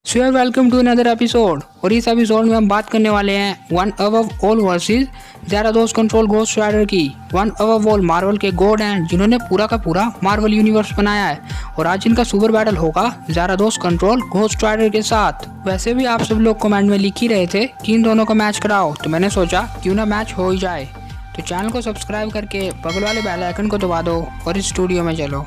सो यार welcome to another episode. और इस एपिसोड में हम बात करने वाले हैं One Above All versus Zarathos control Ghost Rider की। वन अबव ऑल मार्वल के गॉड हैं जिन्होंने पूरा का पूरा मार्वल यूनिवर्स बनाया है और आज इनका सुपर बैटल होगा ज़रादोस कंट्रोल घोस्ट राइडर के साथ। वैसे भी आप सब लोग कमेंट में लिख ही रहे थे कि इन दोनों का मैच कराओ, तो मैंने सोचा क्यों ना मैच हो ही जाए। तो चैनल को सब्सक्राइब करके बगल वाले बेल आइकन को दबा दो और इस स्टूडियो में चलो।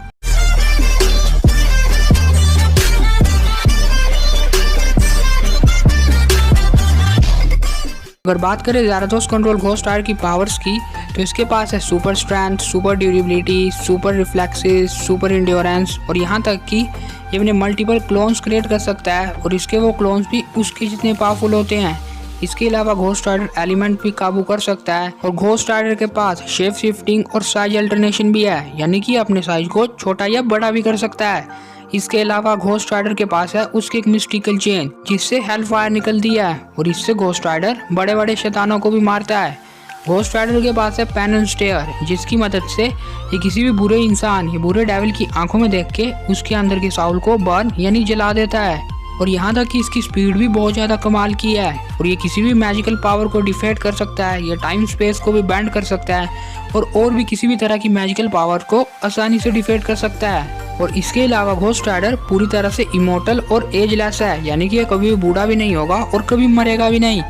अगर बात करें ज़रादोस कंट्रोल घोस्ट राइडर की पावर्स की, तो इसके पास है super strength, super durability, super reflexes, super endurance और यहाँ तक कि ये अपने मल्टीपल क्लोन्स क्रिएट कर सकता है और इसके वो क्लोन्स भी उसके जितने पावरफुल होते हैं। इसके अलावा घोस्ट राइडर एलिमेंट भी काबू कर सकता है और घोस्ट राइडर के पास शेप शिफ्टिंग और साइज अल्टरनेशन भी है, यानी कि अपने साइज को छोटा या बड़ा भी कर सकता है। इसके अलावा घोस्ट राइडर के पास है उसकी एक मिस्टिकल चेन जिससे हेल्थ फायर निकलती है और इससे घोस्ट राइडर बड़े बड़े शैतानों को भी मारता है। घोस्ट राइडर के पास है पेन एंड स्टेयर जिसकी मदद से ये किसी भी बुरे इंसान या बुरे डेविल की आंखों में देख के उसके अंदर के साउल को बर्न यानी जला देता है। और यहाँ तक कि इसकी स्पीड भी बहुत ज़्यादा कमाल की है और ये किसी भी मैजिकल पावर को डिफेक्ट कर सकता है, ये टाइम स्पेस को भी बैंड कर सकता है और भी किसी भी तरह की मैजिकल पावर को आसानी से डिफेक्ट कर सकता है। और इसके अलावा घोस्ट राइडर पूरी तरह से इमोर्टल और एजलेस है, यानी कि ये कभी भी बूढ़ा भी नहीं होगा और कभी मरेगा भी नहीं।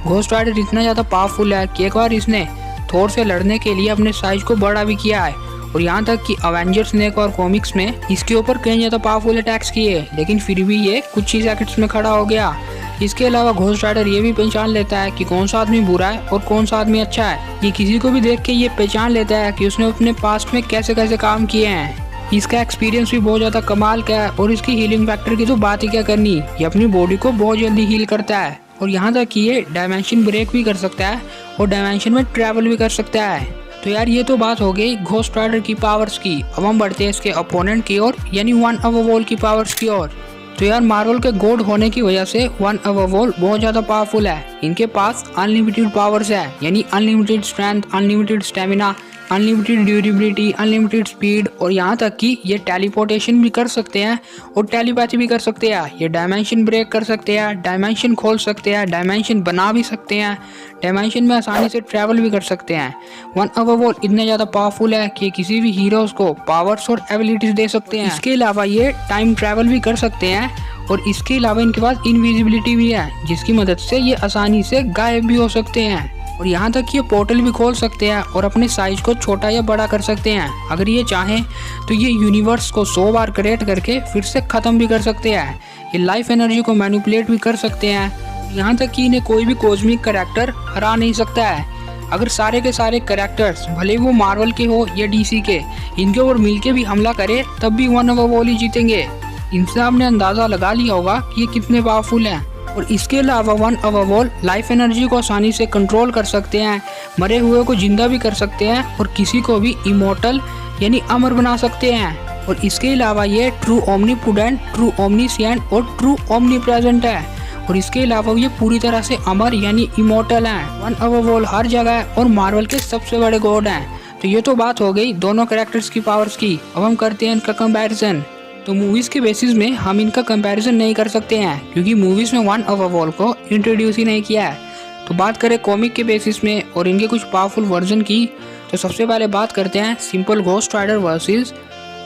घोस्ट राइडर इतना ज़्यादा पावरफुल है कि एक बार इसने थोर से लड़ने के लिए अपने साइज को बड़ा भी किया है और यहाँ तक कि अवेंजर्स ने एक और कॉमिक्स में इसके ऊपर कई ज़्यादा पावरफुल अटैक्स किए, लेकिन फिर भी ये कुछ ही सेकंड्स में खड़ा हो गया। इसके अलावा घोस्ट राइडर ये भी पहचान लेता है कि कौन सा आदमी बुरा है और कौन सा आदमी अच्छा है। ये किसी को भी देख के ये पहचान लेता है कि उसने अपने पास्ट में कैसे कैसे काम किए हैं। इसका एक्सपीरियंस भी बहुत ज़्यादा कमाल का है और इसकी हीलिंग फैक्टर की तो बात ही क्या करनी, ये अपनी बॉडी को बहुत जल्दी हील करता है और यहाँ तक कि ये डायमेंशन ब्रेक भी कर सकता है और डायमेंशन में ट्रैवल भी कर सकता है। तो यार ये तो बात हो गई घोस्ट राइडर की पावर्स की। अब हम बढ़ते हैं इसके अपोनेंट की ओर, यानी वन अबव ऑल की पावर्स की ओर। तो यार मार्वल के गॉड होने की वजह से वन अबव ऑल बहुत ज़्यादा पावरफुल है। इनके पास अनलिमिटेड पावर्स है, यानी unlimited strength, unlimited stamina, unlimited durability, unlimited speed और यहाँ तक कि ये टेलीपोर्टेशन भी कर सकते हैं और टेलीपैथी भी कर सकते हैं। ये डायमेंशन ब्रेक कर सकते हैं, डायमेंशन खोल सकते हैं, डायमेंशन बना भी सकते हैं, डायमेंशन में आसानी से ट्रैवल भी कर सकते हैं। वन अबव ऑल इतने ज़्यादा पावरफुल है कि किसी भी हीरोज को पावर्स और एबिलिटीज दे सकते हैं। इसके अलावा ये टाइम ट्रैवल भी कर सकते हैं और इसके अलावा इनके पास इनविजिबिलिटी भी है जिसकी मदद से ये आसानी से गायब भी हो सकते हैं और यहाँ तक कि ये पोर्टल भी खोल सकते हैं और अपने साइज को छोटा या बड़ा कर सकते हैं। अगर ये चाहें तो ये यूनिवर्स को 100 बार क्रिएट करके फिर से ख़त्म भी कर सकते हैं। ये लाइफ एनर्जी को मैनिपुलेट भी कर सकते हैं। यहाँ तक कि इन्हें कोई भी कॉस्मिक कैरेक्टर हरा नहीं सकता है। अगर सारे के सारे कैरेक्टर्स भले वो मार्वल के हो या डीसी के, इनके ऊपर मिलके भी हमला करे तब भी वन अबव ऑल ही जीतेंगे। इनसे आपने अंदाज़ा लगा लिया होगा कि ये कितने पावरफुल हैं। और इसके अलावा one Above all life energy को आसानी से कंट्रोल कर सकते हैं, मरे हुए को जिंदा भी कर सकते हैं और किसी को भी इमोर्टल यानी अमर बना सकते हैं। और इसके अलावा ये ट्रू ओमनीपोटेंट, ट्रू ओमनीसिएंट और ट्रू ओमनीप्रेजेंट है और इसके अलावा ये पूरी तरह से अमर यानी इमोर्टल हैं। वन अबव ऑल हर जगह है और मार्वल के सबसे बड़े गॉड हैं। तो ये तो बात हो गई दोनों कैरेक्टर्स की पावर्स की। अब हम करते हैं इनका कंपैरिजन। तो मूवीज़ के बेसिस में हम इनका कंपैरिजन नहीं कर सकते हैं क्योंकि मूवीज़ में वन अबव ऑल को इंट्रोड्यूस ही नहीं किया है। तो बात करें कॉमिक के बेसिस में और इनके कुछ पावरफुल वर्जन की, तो सबसे पहले बात करते हैं simple Ghost Rider versus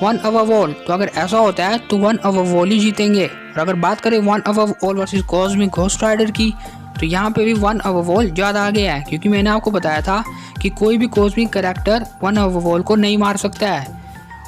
One Above All. तो अगर ऐसा होता है तो वन अबव ऑल ही जीतेंगे। और अगर बात करें One Above All versus Cosmic Ghost Rider की, तो यहाँ पे भी वन अबव ऑल ज़्यादा आगे है क्योंकि मैंने आपको बताया था कि कोई भी cosmic character One Above All को नहीं मार सकता है।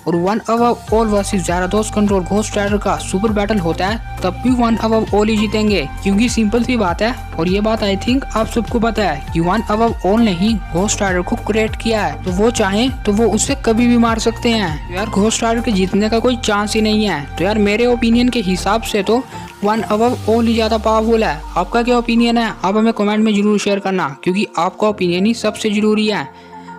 और One Above All versus Zarathos control Ghost Rider का सुपर बैटल होता है तब भी वन अबव ऑल ही जीतेंगे क्योंकि सिंपल सी बात है और ये बात आई थिंक आप सबको पता है कि वन अबव ऑल ने ही घोस्ट राइडर को क्रिएट किया है, तो वो चाहें तो वो उससे कभी भी मार सकते हैं। तो यार घोस्ट राइडर के जीतने का कोई चांस ही नहीं है। तो यार मेरे ओपिनियन के हिसाब से तो वन अबव ऑल ही ज़्यादा पावरफुल है। आपका क्या ओपिनियन है आप हमें कमेंट में जरूर शेयर करना क्योंकि आपका ओपिनियन ही सबसे ज़रूरी है।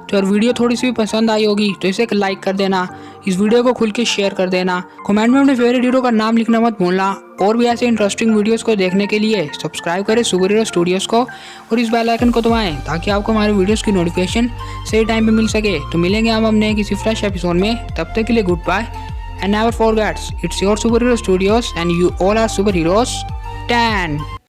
तो यार वीडियो थोड़ी सी भी पसंद आई होगी तो इसे एक लाइक कर देना, इस वीडियो को खुल के शेयर कर देना, कमेंट में अपने फेवरेट हीरो का नाम लिखना मत भूलना और भी ऐसे इंटरेस्टिंग वीडियोस को देखने के लिए सब्सक्राइब करें सुपर हीरो स्टूडियोज को और इस बेल आइकन को दबाएं ताकि आपको हमारे वीडियोस की नोटिफिकेशन सही टाइम पे मिल सके। तो मिलेंगे हम नए किसी फ्रेश एपिसोड में, तब तक के लिए goodbye and never forgets, it's your superhero studios and you all are superheroes. 10